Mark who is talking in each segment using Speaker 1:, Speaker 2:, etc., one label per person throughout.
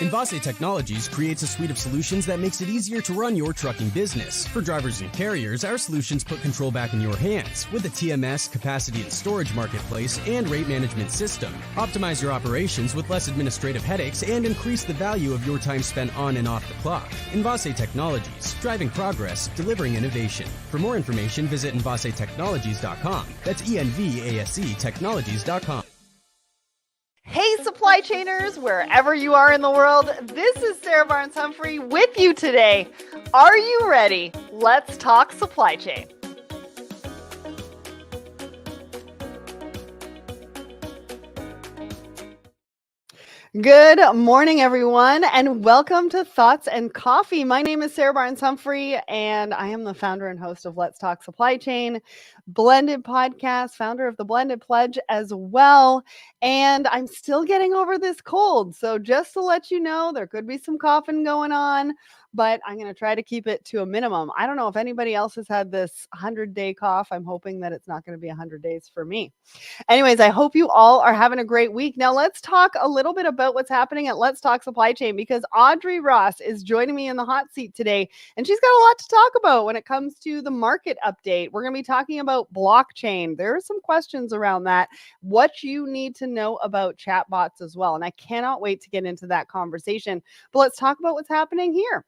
Speaker 1: Envase Technologies creates a suite of solutions that makes it easier to run your trucking business. For drivers and carriers, our solutions put control back in your hands with a TMS, capacity and storage marketplace, and rate management system. Optimize your operations with less administrative headaches and increase the value of your time spent on and off the clock. Envase Technologies, driving progress, delivering innovation. For more information, visit envasetechnologies.com. That's ENVASE Technologies.com.
Speaker 2: Hey, supply chainers, wherever you are in the world, this is Sarah Barnes-Humphrey with you today. Are you ready? Let's talk supply chain. Good morning, everyone, and welcome to Thoughts and Coffee. My name is Sarah Barnes-Humphrey, and I am the founder and host of Let's Talk Supply Chain, Blended Podcast, founder of the Blended Pledge as well. And I'm still getting over this cold. So just to let you know, there could be some coughing going on, but I'm going to try to keep it to a minimum. I don't know if anybody else has had this 100-day cough. I'm hoping that it's not going to be 100 days for me. Anyways, I hope you all are having a great week. Now let's talk a little bit about what's happening at Let's Talk Supply Chain, because Audrey Ross is joining me in the hot seat today, and she's got a lot to talk about when it comes to the market update. We're going to be talking about blockchain. There are some questions around that, what you need to know about chatbots as well. And I cannot wait to get into that conversation. But let's talk about what's happening here.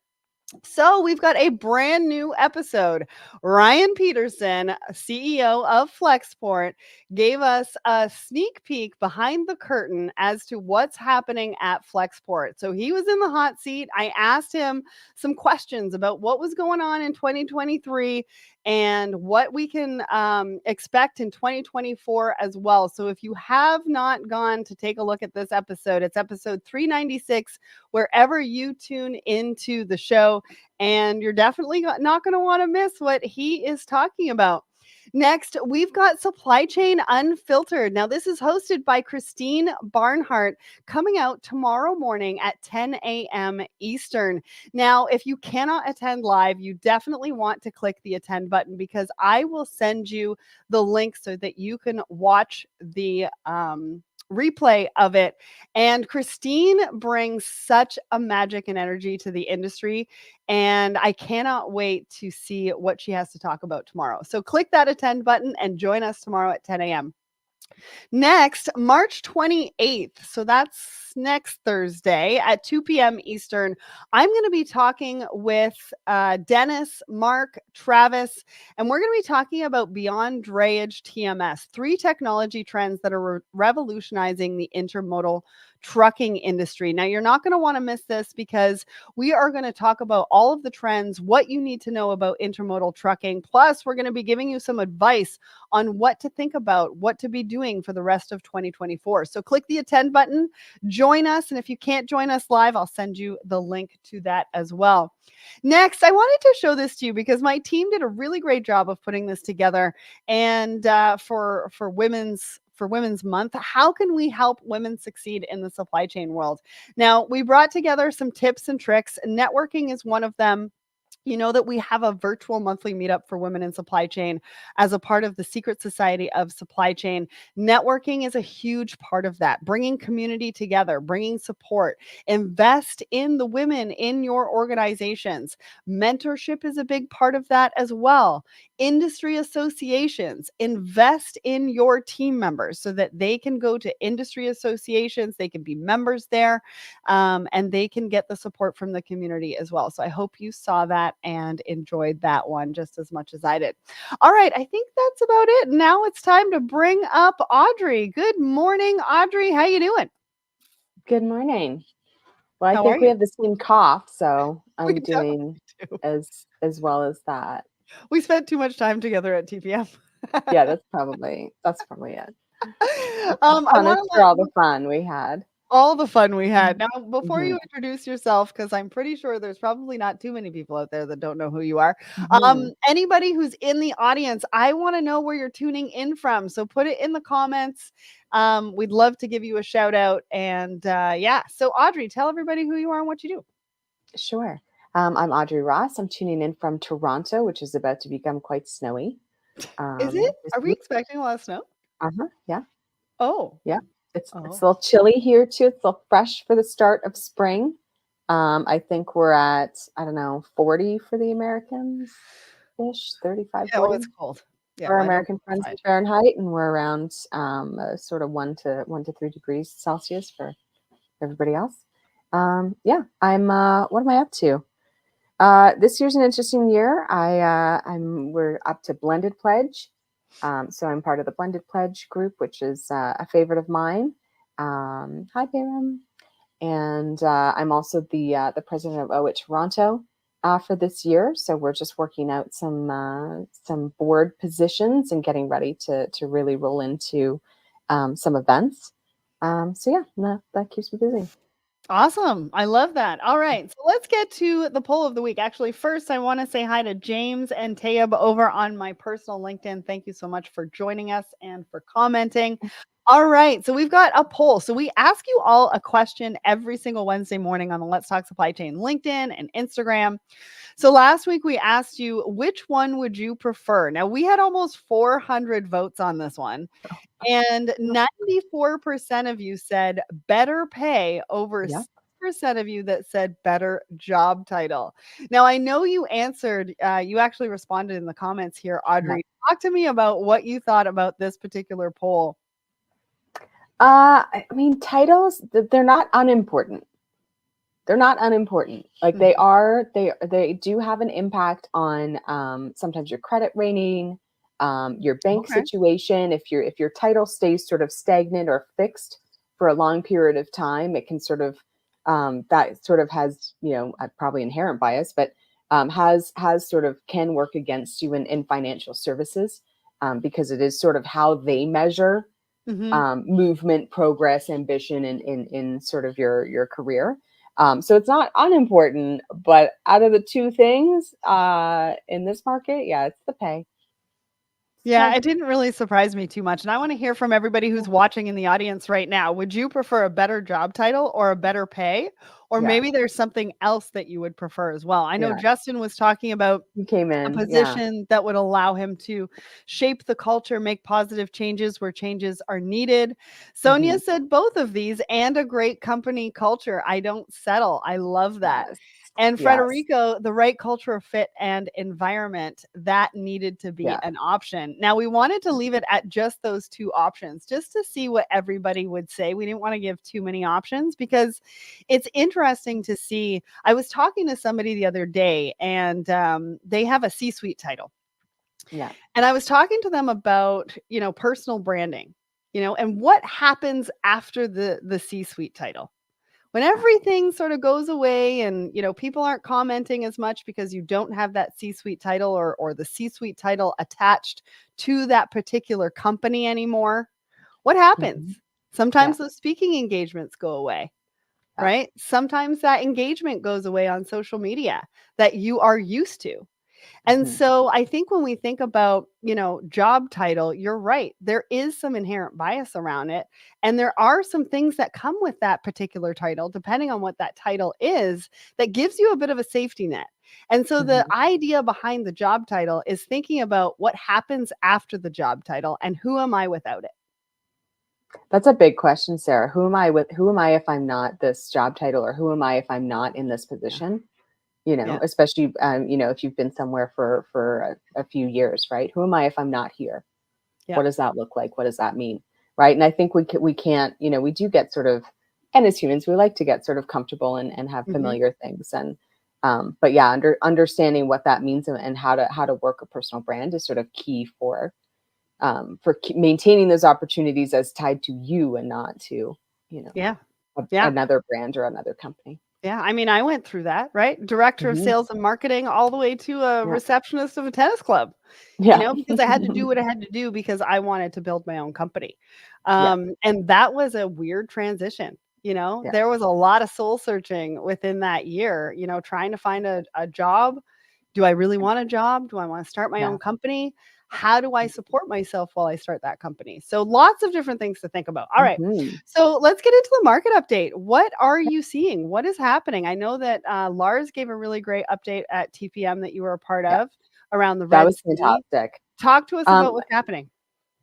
Speaker 2: So we've got a brand new episode. Ryan Peterson, CEO of Flexport, gave us a sneak peek behind the curtain as to what's happening at Flexport. So he was in the hot seat. I asked him some questions about what was going on in 2023 and what we can expect in 2024 as well. So if you have not gone to take a look at this episode, it's episode 396, wherever you tune into the show, and you're definitely not going to want to miss what he is talking about. Next, we've got Supply Chain Unfiltered. Now, this is hosted by Christine Barnhart, coming out tomorrow morning at 10 a.m. Eastern. Now, if you cannot attend live, you definitely want to click the attend button, because I will send you the link so that you can watch the replay of it. And Christine brings such a magic and energy to the industry, and I cannot wait to see what she has to talk about tomorrow. So click that attend button and join us tomorrow at 10 a.m. Next, March 28th, so that's next Thursday at 2 p.m. Eastern, I'm going to be talking with Dennis, Mark, Travis, and we're going to be talking about Beyond Drayage TMS, 3 technology trends that are revolutionizing the intermodal trucking industry. Now, you're not going to want to miss this, because we are going to talk about all of the trends, what you need to know about intermodal trucking. Plus, we're going to be giving you some advice on what to think about, what to be doing for the rest of 2024. So click the attend button, join us. And if you can't join us live, I'll send you the link to that as well. Next, I wanted to show this to you because my team did a really great job of putting this together. And for Women's Month, how can we help women succeed in the supply chain world? Now, we brought together some tips and tricks. Networking is one of them. You know that we have a virtual monthly meetup for women in supply chain as a part of the Secret Society of Supply Chain. Networking is a huge part of that, bringing community together, bringing support. Invest in the women in your organizations. Mentorship is a big part of that as well. Industry associations, invest in your team members so that they can go to industry associations, they can be members there, and they can get the support from the community as well. So I hope you saw that and enjoyed that one just as much as I did. All right, I think that's about it. Now it's time to bring up Audrey. Good morning, Audrey. How you doing?
Speaker 3: Good morning. Well, I think we have the same cough, so I'm doing
Speaker 2: do.
Speaker 3: as well as that.
Speaker 2: We spent too much time together at TPM.
Speaker 3: Yeah, that's probably it.
Speaker 2: I
Speaker 3: for all the fun we had.
Speaker 2: All the fun we had. Now, before you introduce yourself, because I'm pretty sure there's probably not too many people out there that don't know who you are. Anybody who's in the audience, I want to know where you're tuning in from. So put it in the comments. We'd love to give you a shout out. And so Audrey, tell everybody who you are and what you do.
Speaker 3: Sure. I'm Audrey Ross. I'm tuning in from Toronto, which is about to become quite snowy.
Speaker 2: Is it? Are we expecting a lot of snow?
Speaker 3: Yeah.
Speaker 2: Oh.
Speaker 3: Yeah. It's a little chilly here too. It's a little fresh for the start of spring. I think we're at, I don't know, 40 for the Americans-ish, 35,
Speaker 2: Oh,
Speaker 3: 40
Speaker 2: it's cold. Yeah,
Speaker 3: for our
Speaker 2: I don't
Speaker 3: American friends in
Speaker 2: decide.
Speaker 3: Fahrenheit, and we're around sort of 1 to 3 degrees Celsius for everybody else. Yeah, what am I up to? This year's an interesting year. We're up to blended pledge. So I'm part of the blended pledge group, which is a favorite of mine. Hi, Pam. And I'm also the president of OIT Toronto for this year. So we're just working out some board positions and getting ready to really roll into some events. So yeah, that keeps me busy.
Speaker 2: Awesome. I love that. All right. So let's get to the poll of the week. Actually, first, I want to say hi to James and Tayeb over on my personal LinkedIn. Thank you so much for joining us and for commenting. All right. So we've got a poll. So we ask you all a question every single Wednesday morning on the Let's Talk Supply Chain LinkedIn and Instagram. So last week we asked you, which one would you prefer? Now we had almost 400 votes on this one. And 94% of you said better pay, over
Speaker 3: Yeah.
Speaker 2: 6% of you that said better job title. Now, I know you answered, you actually responded in the comments here, Audrey. Talk to me about what you thought about this particular poll.
Speaker 3: I mean, titles, they're not unimportant. They're not unimportant. Like they do have an impact on sometimes your credit rating, your bank
Speaker 2: Okay.
Speaker 3: situation. If your title stays sort of stagnant or fixed for a long period of time, it can sort of that sort of has, probably inherent bias, but has sort of can work against you in financial services, because it is sort of how they measure movement, progress, ambition in sort of your career. So it's not unimportant, but out of the two things in this market, yeah, it's the pay.
Speaker 2: Yeah, it didn't really surprise me too much. And I want to hear from everybody who's watching in the audience right now. Would you prefer a better job title or a better pay? Or
Speaker 3: Yeah,
Speaker 2: maybe there's something else that you would prefer as well. I know
Speaker 3: yeah.
Speaker 2: Justin was talking about
Speaker 3: You came
Speaker 2: a
Speaker 3: in, yeah.
Speaker 2: position that would allow him to shape the culture, make positive changes where changes are needed. Sonia
Speaker 3: Mhm.
Speaker 2: said both of these and a great company culture. I don't settle. I love that.
Speaker 3: Yes,
Speaker 2: And
Speaker 3: yes,
Speaker 2: Frederico, the right culture fit and environment, that needed to be
Speaker 3: yeah.
Speaker 2: an option. Now, we wanted to leave it at just those two options, just to see what everybody would say. We didn't want to give too many options because it's interesting to see. I was talking to somebody the other day, and they have a C-suite title.
Speaker 3: Yeah.
Speaker 2: And I was talking to them about, personal branding, and what happens after the C-suite title. When everything sort of goes away and, people aren't commenting as much because you don't have that C-suite title or the C-suite title attached to that particular company anymore, what happens?
Speaker 3: Mhm. Yeah.
Speaker 2: Sometimes those speaking engagements go away,
Speaker 3: Yeah.
Speaker 2: right? Sometimes that engagement goes away on social media that you are used to. And
Speaker 3: Mhm.
Speaker 2: so I think when we think about, job title, you're right. There is some inherent bias around it. And there are some things that come with that particular title, depending on what that title is, that gives you a bit of a safety net. And so the
Speaker 3: Mhm.
Speaker 2: idea behind the job title is thinking about what happens after the job title and who am I without it?
Speaker 3: That's a big question, Sarah. Who am I with? Who am I if I'm not this job title, or who am I if I'm not in this
Speaker 2: Yeah.
Speaker 3: position?
Speaker 2: Yeah.
Speaker 3: Especially if you've been somewhere for a few years, right? Who am I if I'm not here?
Speaker 2: Yeah.
Speaker 3: What does that look like? What does that mean? Right. And I think we can't, we do get sort of, and as humans, we like to get sort of comfortable and have
Speaker 2: Mhm.
Speaker 3: familiar things. And, but yeah, understanding what that means and how to work a personal brand is sort of key for maintaining those opportunities as tied to you and not to, you know,
Speaker 2: Yeah. Yeah.
Speaker 3: another brand or another company.
Speaker 2: Yeah, I mean, I went through that, right? Director of
Speaker 3: Hmm.
Speaker 2: sales and marketing all the way to a
Speaker 3: Yeah.
Speaker 2: receptionist of a tennis club,
Speaker 3: Yeah.
Speaker 2: because I had to do what I had to do because I wanted to build my own company.
Speaker 3: Yeah.
Speaker 2: And that was a weird transition.
Speaker 3: Yeah.
Speaker 2: There was a lot of soul searching within that year, trying to find a job. Do I really want a job? Do I want to start my
Speaker 3: Yeah.
Speaker 2: own company? How do I support myself while I start that company? So lots of different things to think about. All right.
Speaker 3: Hmm.
Speaker 2: So let's get into the market update. What are you seeing? What is happening? I know that Lars gave a really great update at TPM that you were a part
Speaker 3: Yeah.
Speaker 2: of around the
Speaker 3: That
Speaker 2: Red
Speaker 3: was
Speaker 2: Sea.
Speaker 3: fantastic.
Speaker 2: Talk to us about
Speaker 3: Um,
Speaker 2: what's happening.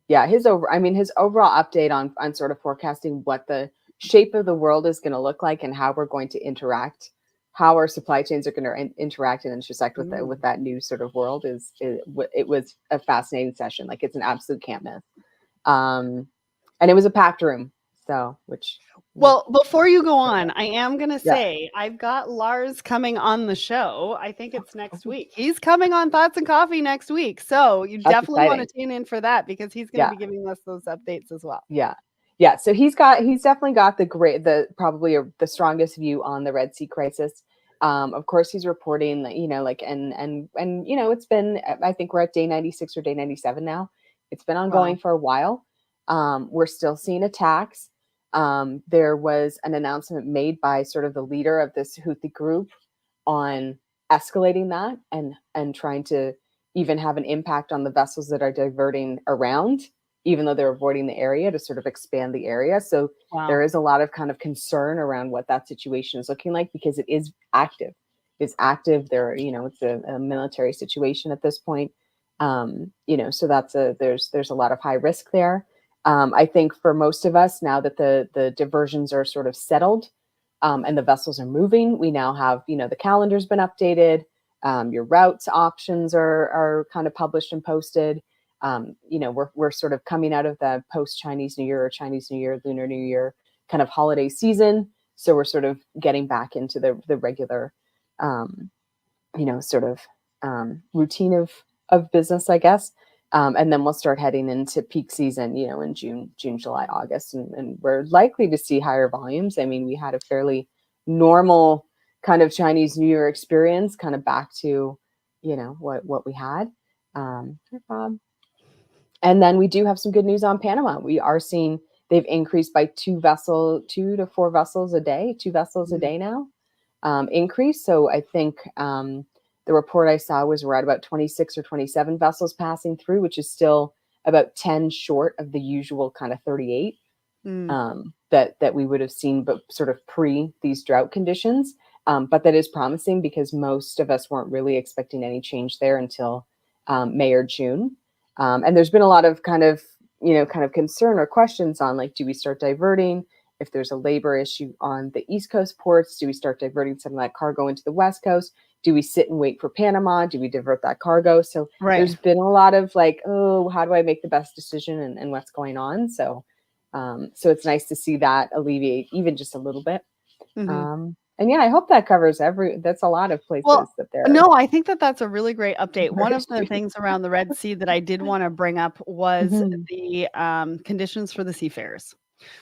Speaker 3: yeah, his overall update on sort of forecasting what the shape of the world is going to look like and how we're going to interact how our supply chains are going to interact and intersect with that new sort of world it was a fascinating session. Like, it's an absolute can't miss. And it was a packed room. So,
Speaker 2: well, before you go on, I am going to say I've got Lars coming on the show. I think it's next week. He's coming on Thoughts and Coffee next week. So you definitely want to tune in for that, because he's going to be giving us those updates as well.
Speaker 3: Yeah. So he's definitely got probably the strongest view on the Red Sea crisis. Of course, he's reporting that, and it's been, I think we're at day 96 or day 97 now. It's been ongoing for a while. We're still seeing attacks. There was an announcement made by sort of the leader of this Houthi group on escalating that and trying to even have an impact on the vessels that are diverting around, even though they're avoiding the area, to sort of expand the area. So there is a lot of kind of concern around what that situation is looking like, because it is active. It's active. It's a military situation at this point. So there's a lot of high risk there. I think for most of us, now that the diversions are sort of settled, and the vessels are moving, we now have, the calendar's been updated. Your routes options are kind of published and posted. We're sort of coming out of the post Chinese New Year or Chinese New Year, Lunar New Year kind of holiday season. So we're sort of getting back into the regular, routine of business, I guess. And then we'll start heading into peak season, in June, July, August, and we're likely to see higher volumes. I mean, we had a fairly normal kind of Chinese New Year experience, kind of back to, what we had. And then we do have some good news on Panama. We are seeing they've increased by 2 to 4 vessels a day, 2 vessels a day now, increase. So I think the report I saw was we're at about 26 or 27 vessels passing through, which is still about 10 short of the usual kind of 38 that we would have seen, but sort of pre these drought conditions. But that is promising, because most of us weren't really expecting any change there until May or June. And there's been a lot of kind of concern or questions on, like, do we start diverting? If there's a labor issue on the East Coast ports, do we start diverting some of that cargo into the West Coast? Do we sit and wait for Panama? Do we divert that cargo? So there's been a lot of like, oh, how do I make the best decision and what's going on? So it's nice to see that alleviate even just a little bit. And I hope that covers that's a lot of places that they're.
Speaker 2: No, I think that's a really great update. One of the things around the Red Sea that I did want to bring up was the conditions for the seafarers.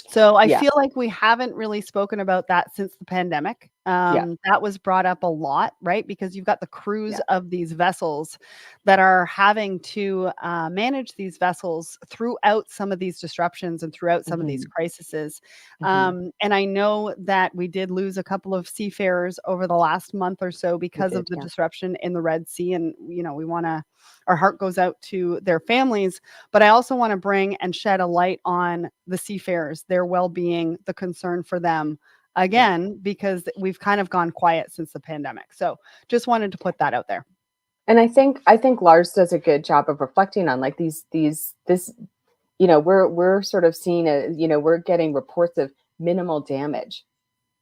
Speaker 2: So I feel like we haven't really spoken about that since the pandemic. That was brought up a lot, right? Because you've got the crews of these vessels that are having to manage these vessels throughout some of these disruptions and throughout some of these crises. And I know that we did lose a couple of seafarers over the last month or so because of the disruption in the Red Sea. And, our heart goes out to their families, but I also want to bring and shed a light on the seafarers, their well-being, the concern for them again, because we've kind of gone quiet since the pandemic. So just wanted to put that out there.
Speaker 3: And I think Lars does a good job of reflecting on like this, we're sort of seeing we're getting reports of minimal damage,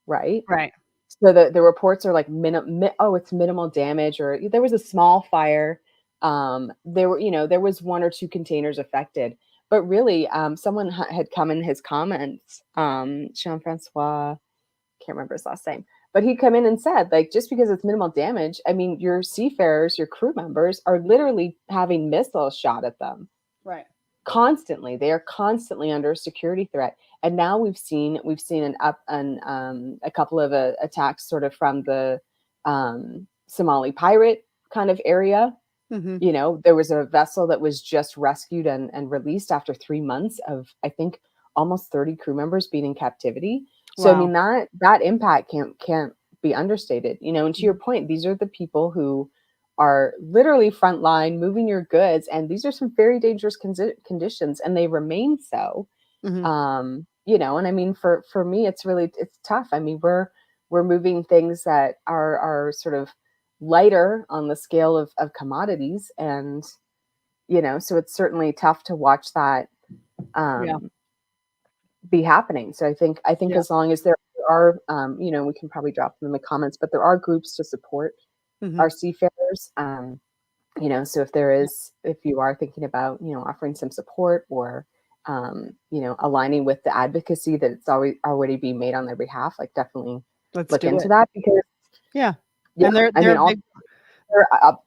Speaker 3: right?
Speaker 2: Right.
Speaker 3: So the reports are like it's minimal damage, or there was a small fire. There was 1 or 2 containers affected, but really, someone had come in his comments, Jean-Francois, can't remember his last name, but he'd come in and said, like, just because it's minimal damage, I mean, your seafarers, your crew members are literally having missiles shot at them.
Speaker 2: Right.
Speaker 3: Constantly. They are constantly under a security threat. And now we've seen a couple of attacks sort of from the Somali pirate kind of area. There was a vessel that was just rescued and released after 3 months of, I think, almost 30 crew members being in captivity. So, I mean, that impact can't be understated, and to your point, these are the people who are literally frontline moving your goods. And these are some very dangerous conditions, and they remain so, and I mean, for me, it's tough. I mean, we're moving things that are sort of lighter on the scale of commodities, and so it's certainly tough to watch that be happening. So I think as long as there are, we can probably drop them in the comments, but there are groups to support our seafarers. So if you are thinking about, offering some support or, aligning with the advocacy that it's already being made on their behalf, like definitely look into that, because
Speaker 2: and
Speaker 3: they're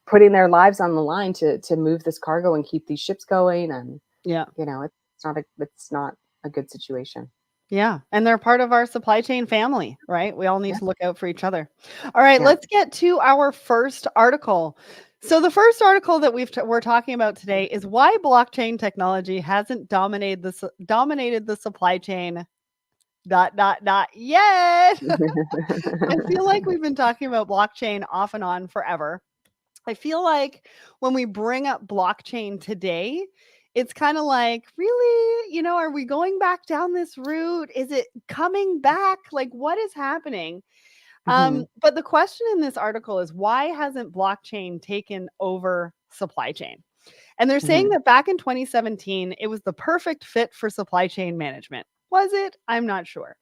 Speaker 3: putting their lives on the line to move this cargo and keep these ships going. And it's not a good situation.
Speaker 2: Yeah. And they're part of our supply chain family, right? We all need to look out for each other. All right, let's get to our first article. So the first article that we're talking about today is why blockchain technology hasn't dominated the supply chain yet. I feel like we've been talking about blockchain off and on forever. I feel like when we bring up blockchain today, it's kind of like, really, are we going back down this route? Is it coming back? Like, what is happening? But the question in this article is, why hasn't blockchain taken over supply chain? And they're saying that back in 2017, it was the perfect fit for supply chain management. Was it? I'm not sure.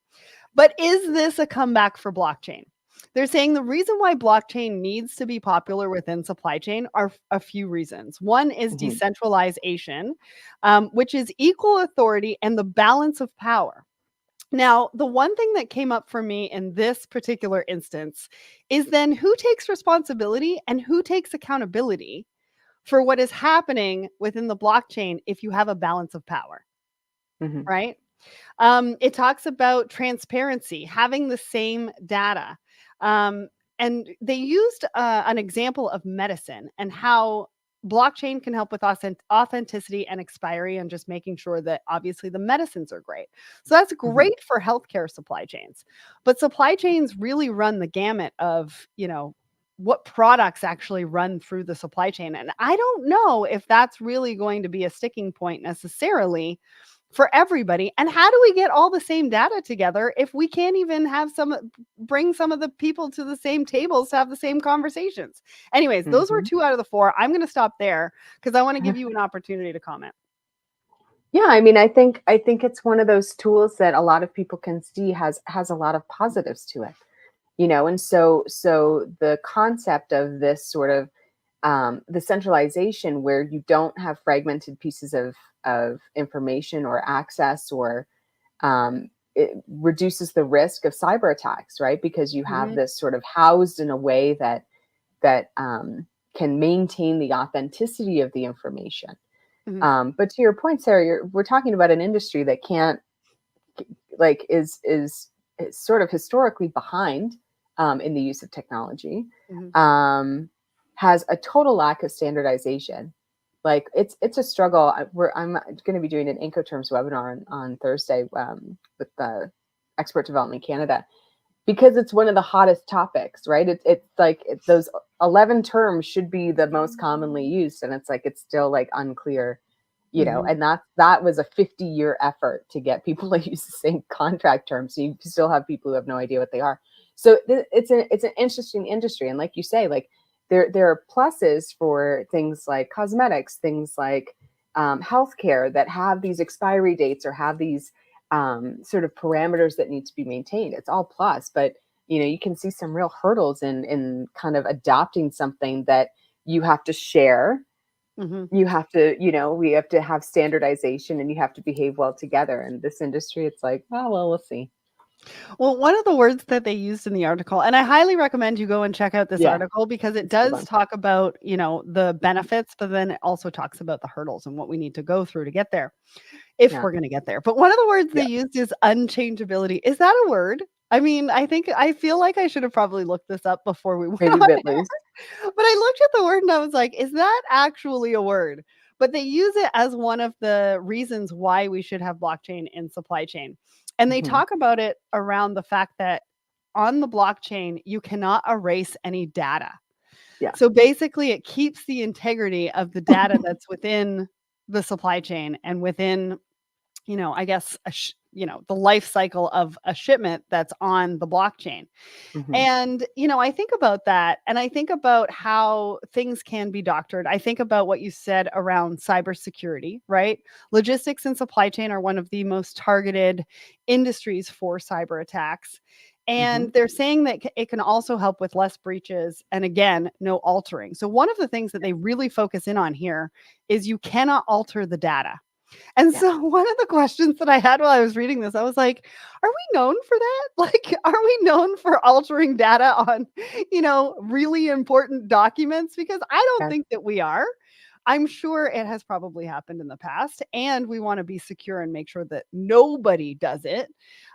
Speaker 2: But is this a comeback for blockchain? They're saying the reason why blockchain needs to be popular within supply chain are a few reasons. One is decentralization, which is equal authority and the balance of power. Now, the one thing that came up for me in this particular instance is then who takes responsibility and who takes accountability for what is happening within the blockchain if you have a balance of power, right? It talks about transparency, having the same data. And they used an example of medicine and how blockchain can help with authenticity and expiry and just making sure that obviously the medicines are great. So that's great for healthcare supply chains. But supply chains really run the gamut of, what products actually run through the supply chain. And I don't know if that's really going to be a sticking point necessarily for everybody. And how do we get all the same data together if we can't even bring some of the people to the same tables to have the same conversations? Anyways, those were 2 out of the 4. I'm going to stop there because I want to give you an opportunity to comment.
Speaker 3: Yeah, I mean, I think it's one of those tools that a lot of people can see has a lot of positives to it, and so the concept of this sort of the centralization where you don't have fragmented pieces of information or access, or it reduces the risk of cyber attacks, right? Because you have this sort of housed in a way that can maintain the authenticity of the information. But to your point, Sarah, we're talking about an industry that can't, like, is sort of historically behind in the use of technology, has a total lack of standardization. Like it's a struggle. I'm going to be doing an Incoterms webinar on Thursday with the Expert Development Canada, because it's one of the hottest topics, right? It's like those 11 terms should be the most commonly used, and it's like it's still like unclear, and that was a 50-year effort to get people to use the same contract terms. So you still have people who have no idea what they are. So it's an interesting industry, and like you say, like there are pluses for things like cosmetics, things like healthcare that have these expiry dates or have these sort of parameters that need to be maintained. It's all plus, but you can see some real hurdles in kind of adopting something that you have to share. You have to, we have to have standardization, and you have to behave well together. And this industry, it's like, oh, well, we'll see.
Speaker 2: Well, one of the words that they used in the article, and I highly recommend you go and check out this article, because it does talk about, the benefits, but then it also talks about the hurdles and what we need to go through to get there, if we're going to get there. But one of the words they used is unchangeability. Is that a word? I mean, I feel like I should have probably looked this up before we went on air. But I looked at the word and I was like, is that actually a word? But they use it as one of the reasons why we should have blockchain in supply chain. And they talk about it around the fact that on the blockchain, you cannot erase any data. So basically, it keeps the integrity of the data that's within the supply chain and within, I guess, the life cycle of a shipment that's on the blockchain. And, I think about that, and I think about how things can be doctored. I think about what you said around cybersecurity, right? Logistics and supply chain are one of the most targeted industries for cyber attacks. And they're saying that it can also help with less breaches and, again, no altering. So one of the things that they really focus in on here is you cannot alter the data. And so one of the questions that I had while I was reading this, I was like, are we known for that? Like, are we known for altering data on, really important documents? Because I don't think that we are. I'm sure it has probably happened in the past, and we want to be secure and make sure that nobody does it.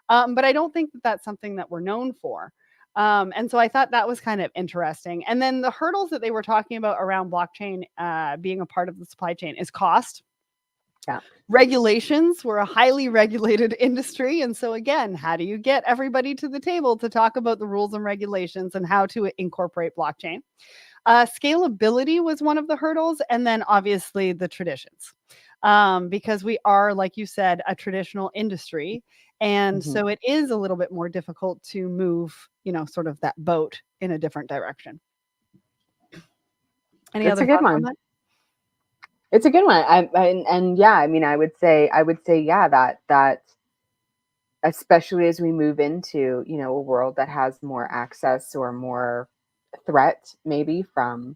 Speaker 2: But I don't think that that's something that we're known for. And so I thought that was kind of interesting. And then the hurdles that they were talking about around blockchain being a part of the supply chain is cost.
Speaker 3: Yeah.
Speaker 2: Regulations. We're a highly regulated industry. And so again, how do you get everybody to the table to talk about the rules and regulations and how to incorporate blockchain? Scalability was one of the hurdles. And then obviously the traditions. Because we are, like you said, a traditional industry. And so it is a little bit more difficult to move, sort of that boat in a different direction. Any other thoughts on that?
Speaker 3: It's a good one. I would say, that especially as we move into, a world that has more access or more threat, maybe from,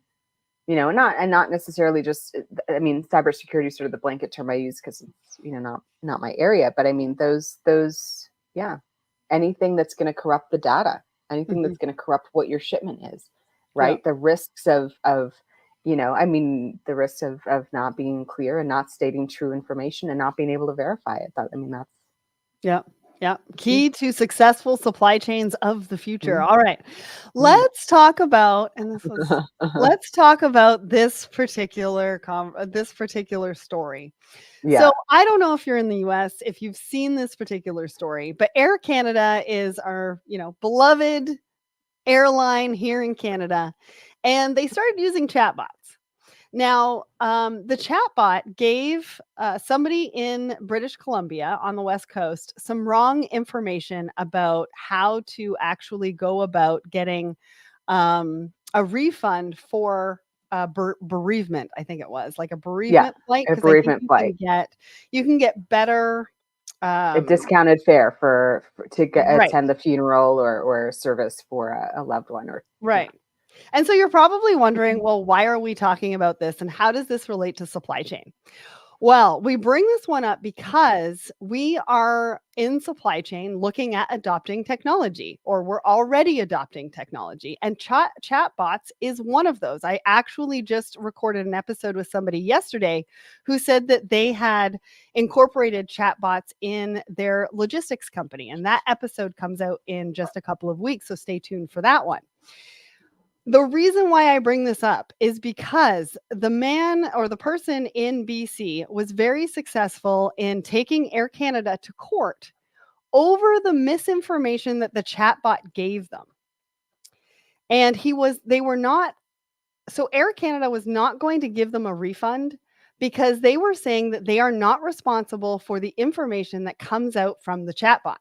Speaker 3: not necessarily just, cybersecurity is sort of the blanket term I use because it's, not my area, but I mean, those, anything that's going to corrupt the data, anything that's going to corrupt what your shipment is, right? Yeah. The risks of, the risks of not being clear and not stating true information and not being able to verify it. That's.
Speaker 2: Yeah. Key to successful supply chains of the future. All right. Let's talk about, let's talk about this particular story. Yeah. So I don't know if you're in the US, if you've seen this particular story, but Air Canada is our, beloved airline here in Canada. And they started using chatbots. Now, the chatbot gave somebody in British Columbia on the West Coast some wrong information about how to actually go about getting a refund for bereavement. I think it was like a bereavement flight.
Speaker 3: A bereavement flight.
Speaker 2: You can get better.
Speaker 3: A discounted fare to attend the funeral or service for a loved one.
Speaker 2: Right. And so you're probably wondering, well, why are we talking about this and how does this relate to supply chain? Well, we bring this one up because we are in supply chain looking at adopting technology, or we're already adopting technology, and chatbots is one of those. I actually just recorded an episode with somebody yesterday who said that they had incorporated chatbots in their logistics company, and that episode comes out in just a couple of weeks, so stay tuned for that one. The reason why I bring this up is because the man or the person in BC was very successful in taking Air Canada to court over the misinformation that the chatbot gave them. And Air Canada was not going to give them a refund because they were saying that they are not responsible for the information that comes out from the chatbot.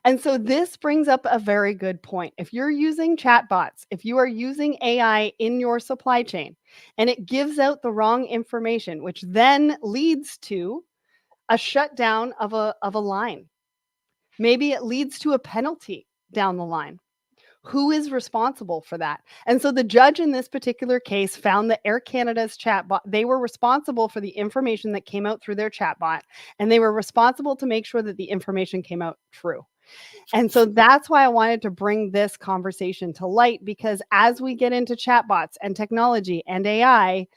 Speaker 2: And so this brings up a very good point. If you're using chatbots, if you are using AI in your supply chain, and it gives out the wrong information, which then leads to a shutdown of a line. Maybe it leads to a penalty down the line. Who is responsible for that? And so the judge in this particular case found that Air Canada's chatbot, they were responsible for the information that came out through their chatbot, and they were responsible to make sure that the information came out true. And so that's why I wanted to bring this conversation to light, because as we get into chatbots and technology and AI,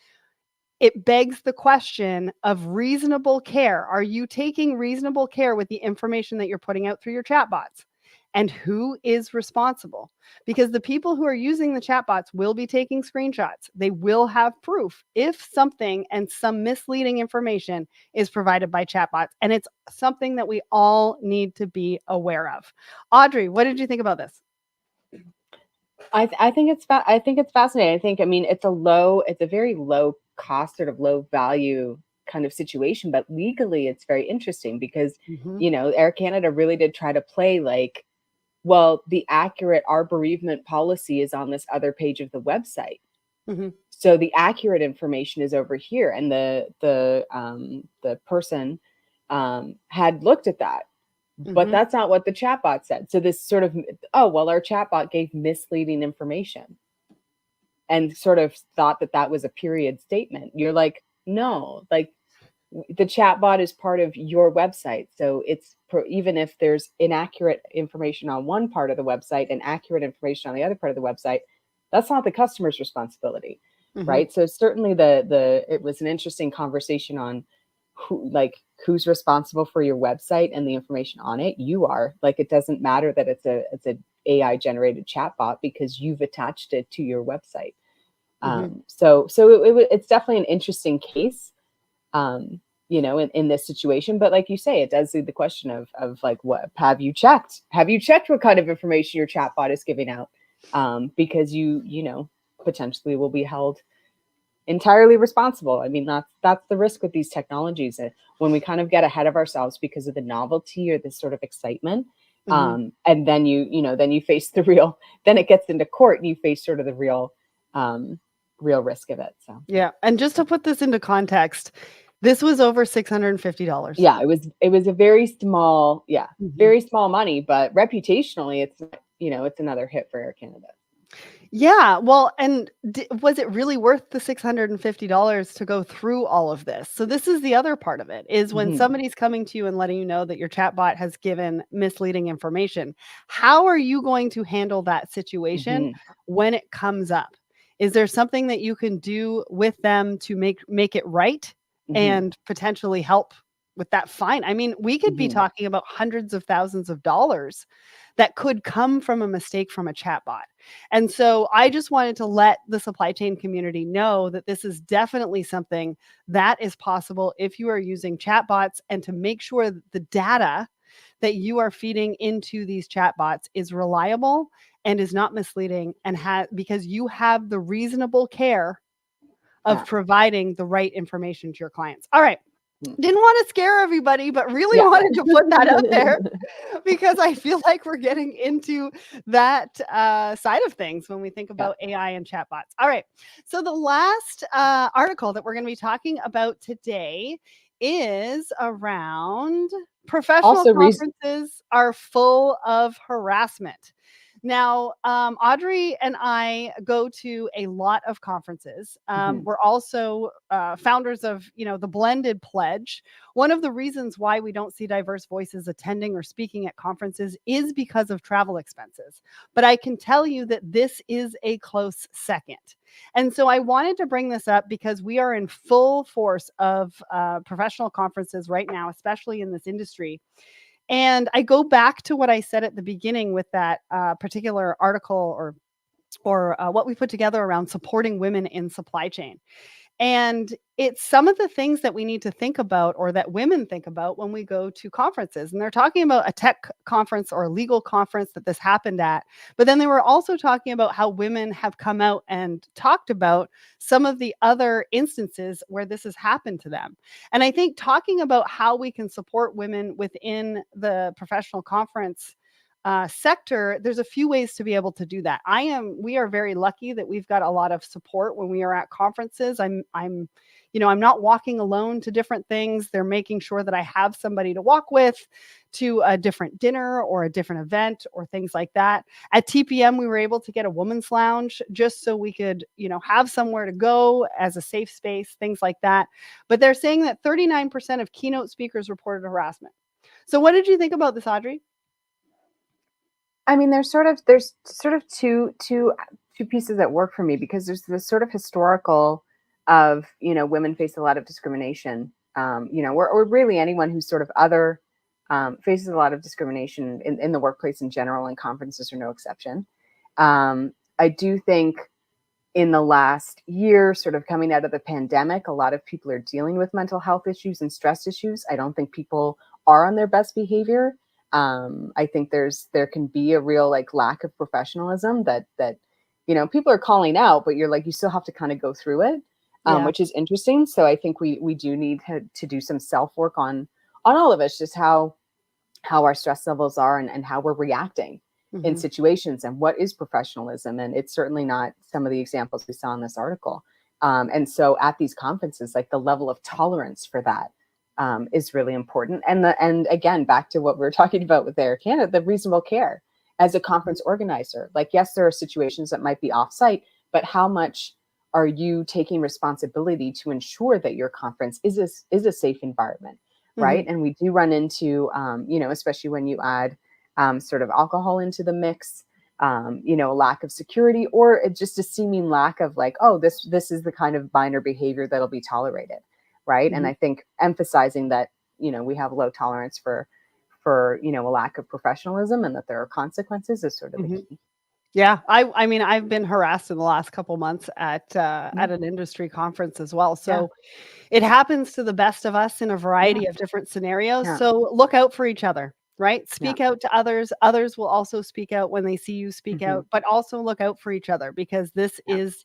Speaker 2: it begs the question of reasonable care. Are you taking reasonable care with the information that you're putting out through your chatbots? And who is responsible? Because the people who are using the chatbots will be taking screenshots. They will have proof if something and some misleading information is provided by chatbots. And it's something that we all need to be aware of. Audrey, what did you think about this?
Speaker 3: I think it's fascinating. It's a very low cost, sort of low value kind of situation, but legally it's very interesting because, Air Canada really did try to play like, well, our bereavement policy is on this other page of the website. So the accurate information is over here. And the person had looked at that but that's not what the chatbot said. So this sort of, oh, well, our chatbot gave misleading information and sort of thought that that was a period statement. You're like, no, like the chatbot is part of your website. So it's even if there's inaccurate information on one part of the website and accurate information on the other part of the website, that's not the customer's responsibility, right? So certainly it was an interesting conversation on who's responsible for your website and the information on it. You are. Like, it doesn't matter that it's a AI generated chatbot because you've attached it to your website. So it's definitely an interesting case, in this situation. But like you say, it does lead the question of like, what have you checked what kind of information your chatbot is giving out? Because you potentially will be held entirely responsible. I mean, that's the risk with these technologies, when we kind of get ahead of ourselves because of the novelty or this sort of excitement. And then you face the real, then it gets into court and you face sort of the real risk of it. So
Speaker 2: yeah. And just to put this into context, this was over $650.
Speaker 3: Yeah, it was a very small, very small money, but reputationally, it's another hit for Air Canada.
Speaker 2: Yeah, well, and was it really worth the $650 to go through all of this? So this is the other part of it, is when somebody's coming to you and letting you know that your chatbot has given misleading information, how are you going to handle that situation when it comes up? Is there something that you can do with them to make it right and potentially help with that fine? I mean, we could be talking about hundreds of thousands of dollars that could come from a mistake from a chatbot. And so I just wanted to let the supply chain community know that this is definitely something that is possible if you are using chatbots, and to make sure that the data that you are feeding into these chatbots is reliable and is not misleading, and because you have the reasonable care of providing the right information to your clients. All right. Didn't want to scare everybody, but really wanted to put that out there because I feel like we're getting into that side of things when we think about AI and chatbots. All right. So the last article that we're going to be talking about today is around professional conferences are full of harassment. Now, Audrey and I go to a lot of conferences. We're also founders of, the Blended Pledge. One of the reasons why we don't see diverse voices attending or speaking at conferences is because of travel expenses. But I can tell you that this is a close second. And so I wanted to bring this up because we are in full force of professional conferences right now, especially in this industry. And I go back to what I said at the beginning with that particular article or what we put together around supporting women in supply chain. And it's some of the things that we need to think about, or that women think about, when we go to conferences. And they're talking about a tech conference or a legal conference that this happened at. But then they were also talking about how women have come out and talked about some of the other instances where this has happened to them. And I think talking about how we can support women within the professional conference sector, there's a few ways to be able to do that. We are very lucky that we've got a lot of support when we are at conferences. I'm not walking alone to different things. They're making sure that I have somebody to walk with to a different dinner or a different event or things like that. At TPM, we were able to get a women's lounge just so we could, have somewhere to go as a safe space, things like that. But they're saying that 39% of keynote speakers reported harassment. So what did you think about this, Audrey?
Speaker 3: I mean, there's sort of two pieces that work for me, because there's this sort of historical of, women face a lot of discrimination, or really anyone who's sort of other faces a lot of discrimination in the workplace in general, and conferences are no exception. I do think in the last year, sort of coming out of the pandemic, a lot of people are dealing with mental health issues and stress issues. I don't think people are on their best behavior. I think there can be a real lack of professionalism that people are calling out, but you still have to kind of go through it, which is interesting. So I think we do need to do some self work on all of us, just how our stress levels are and how we're reacting in situations, and what is professionalism. And it's certainly not some of the examples we saw in this article. And so at these conferences, the level of tolerance for that is really important. And again, back to what we were talking about with Air Canada, the reasonable care as a conference organizer. Like, yes, there are situations that might be offsite, but how much are you taking responsibility to ensure that your conference is a safe environment, right? And we do run into, especially when you add sort of alcohol into the mix, lack of security, or just a seeming lack of like, oh, this is the kind of minor behavior that'll be tolerated, right? And I think emphasizing that, we have low tolerance for a lack of professionalism and that there are consequences is sort of the key.
Speaker 2: Yeah, I mean, I've been harassed in the last couple months at an industry conference as well. So it happens to the best of us in a variety of different scenarios. So look out for each other, right? Speak out to others. Others will also speak out when they see you speak out, but also look out for each other, because this is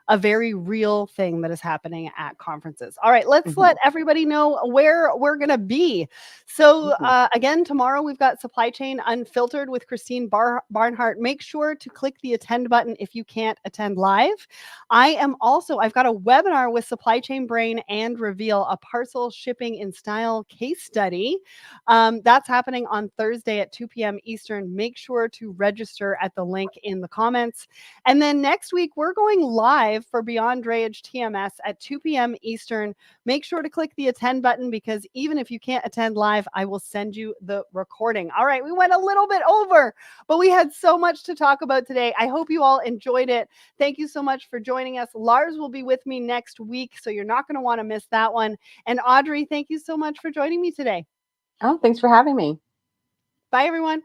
Speaker 2: a very real thing that is happening at conferences. All right, let's let everybody know where we're going to be. So again, tomorrow we've got Supply Chain Unfiltered with Christine Barnhart. Make sure to click the attend button if you can't attend live. I've got a webinar with Supply Chain Brain and Reveal, a parcel shipping in style case study. That's happening on Thursday at 2 p.m. Eastern. Make sure to register at the link in the comments. And then next week, we're going live for Beyond Drayage TMS at 2 p.m. Eastern. Make sure to click the attend button, because even if you can't attend live, I will send you the recording. All right, we went a little bit over, but we had so much to talk about today. I hope you all enjoyed it. Thank you so much for joining us. Lars will be with me next week, so you're not going to want to miss that one. And Audrey, thank you so much for joining me today.
Speaker 3: Oh, thanks for having me.
Speaker 2: Bye, everyone.